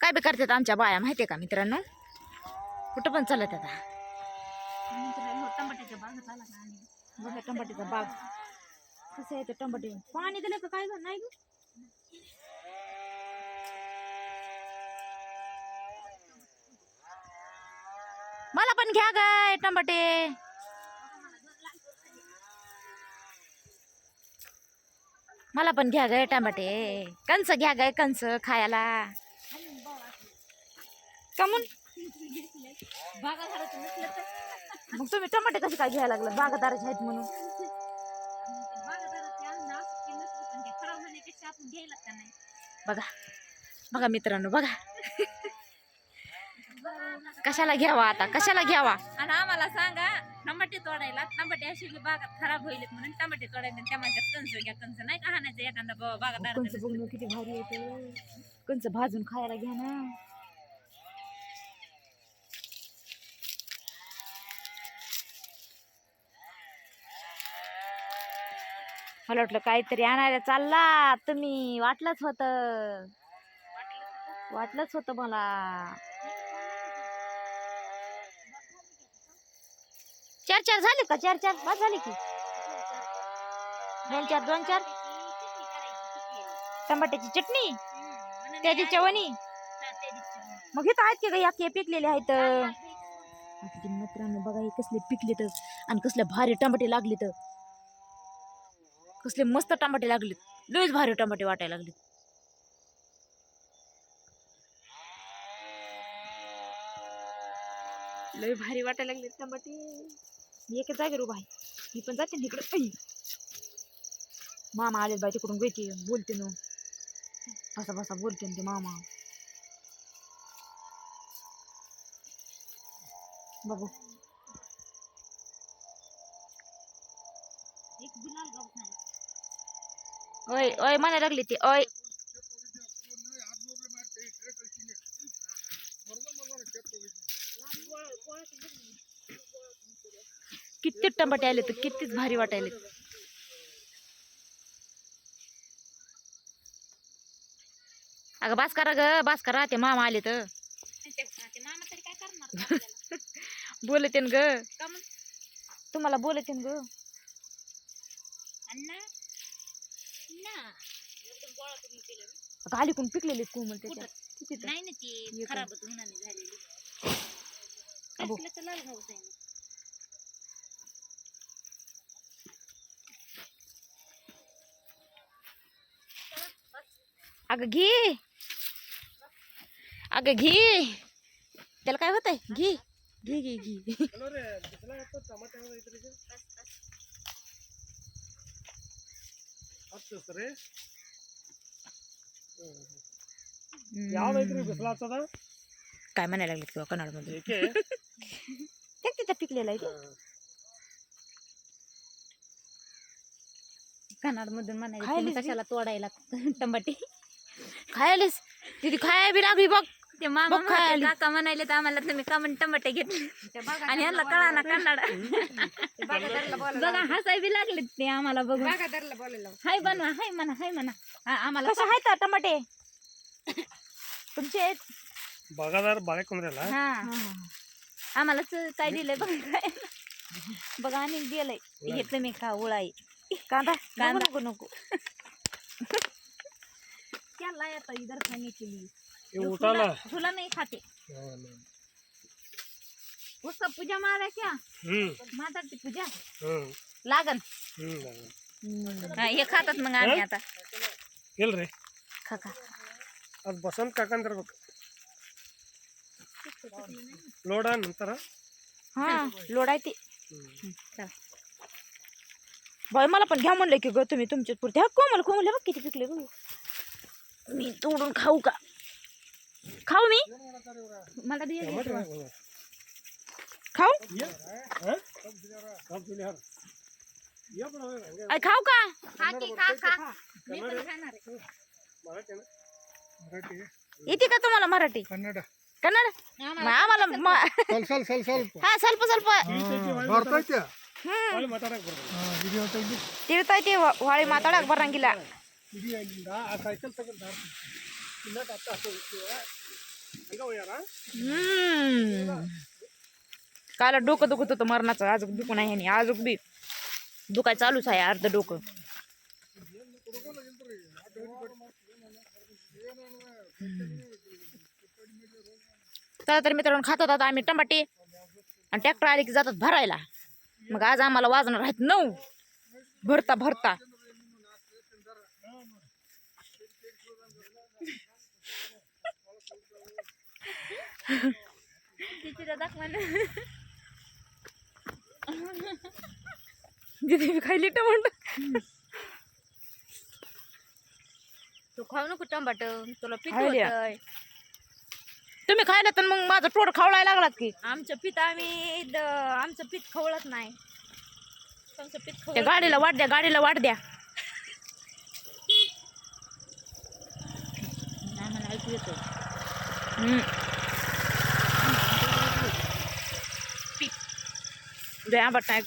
काय बी करतात आमच्या बाया माहितीये का मित्रांनो, कुठं पण चालत आता. टमाट्याच्या बागात आला का आणि बघा टमाट्याचा बाग कसं आहे. टमाटे पाणी दिलं का काय नाही ग. मला पण घ्या गाय टमाटे. मला पण घ्या गाय टमाटे. कंस घ्या गाय कंस खायला. कमून बागाधाराचं नसलं तर मग तुम्ही टमाटे कसे काय घ्यायला लागलं बागादाराचे आहेत म्हणून. बागाधाराचे अन्न असं की नसलं पण ते खराब होण्यापेक्षा आपण घ्यायला का नाही. बघा बघा मित्रांनो बघा. कशाला घ्यावा आता कशाला घ्यावा. आणि आम्हाला सांगा टमाटे तोडायला. टमाटे अशी बी बागात खराब होईल म्हणून टमाटे तोडायला टमाट्यात कंस घ्या. कंस नाही का हाणायचं एखादा बागादार. कंच बघून किती भारी येते. कंच भाजून खायला घ्या ना. मला वाटलं काहीतरी आणायला चालला तुम्ही. वाटलंच होतं मला. चार झाले का. चार बस झाले की. दोन चार टमाट्याची चटणी त्याची चवणी. मग इथं आहेत की काही अख्खे पिकलेले आहेत. मित्रांनो बघा हे कसले पिकले तर आणि कसले भारी टमाटे लागले तर. कसले मस्त टमाटे लागले. लयच भारी टमाटे वाटायला लागले. लय भारी वाटायला लागले टमाटे. मी एका जागेवर उभा आहे. मी पण जाते तिकडे. मामा आले बाई तिकडून गेली बोलते न. बसा बोलते न ते मामा. बघू ओय ओय म्हणायला लागली ती. ओय किती टमाटे आले तर कितीच भारी वाटायले. अगं बास करा ते मामा आले तर. मामा तरी काय करणार बोलते न ग. तुम्हाला बोलते न ग. अण्णा खाली कोण पिकलेले कोमल त्याच्यात. नाही ना ती खराब उन्हाने झालेली. कसलं तर लाल घाऊस आहे ना. अगं घी त्याला काय होत आहे. घी काय म्हणायला लागले किंवा कन्नड मध्ये तिथं पिकलेला आहे. कन्नड मधून म्हणायला कशाला तोडायला टमाटे. खायलीस तिथे खाया बी लागली बघ. ते मामा काका म्हणाले तर आम्हाला तुम्ही का म्हणून टमाटे घेतले आणि ह्याला कळा ना कन्नड. बघा हसाय बी लागले ते आम्हाला बघून. हाय बनवा हाय म्हणा आम्हाला कशा आहेत टमाटे तुमचे. बागादार बागा कोण राहिला. हा आम्हाला काय दिलंय बघा. काय बघा आणि दिलंय हे तुम्ही खा. उळाई कांदा नको क्या लाया था इधर खाने के लिए. झूला नहीं खाते. उसका पूजा मारा क्या. माता की पूजा लागन. हे खातात मग आम्ही आता. रे खा आज बसंत काकांतर बघ. लोडा नंतर हा लोडाय ते. बाई मला पण घ्या म्हणलं की ग तुम्ही तुमच्याच पुरते. हा कोमल बघ किती पिकले बघ. मी तोडून खाऊ का. खाऊ मी मला खाऊ खाऊ का. येते का तुम्हाला मराठी. कन्नड आम्हाला हा ಸ್ವಲ್ಪ ತಿಳ್ತೈತಿ ಹೊಳಿ ಮಾತಾಡಕ್ ಬರಂಗಿಲ್ಲ. काला डोकं दुखत होतं मरणाचं, आज दुखू नाही ह्यानी, आज बी दुखाय चालूच आहे अर्ध डोकं. चला तर मित्रांनो, खात होतात आम्ही टमाटे आणि ट्रॅक्टर आले की जातात भरायला. मग आज आम्हाला वाजणार आहेत 9 भरता भरता. जिथे खायली टमाटर. तू खाऊ नको टमाट, तुला पित खायल्या. होतंय. तुम्ही खायला तर मग माझं टोड खावलायला लागलात की. आमचं पीठ आमचं पीठ खवळत नाही. तुमचं पीठ त्या खवळत गाडीला वाट द्या, गाडीला वाट द्या. नाही, मला ऐकू येतं. द्या बट नाही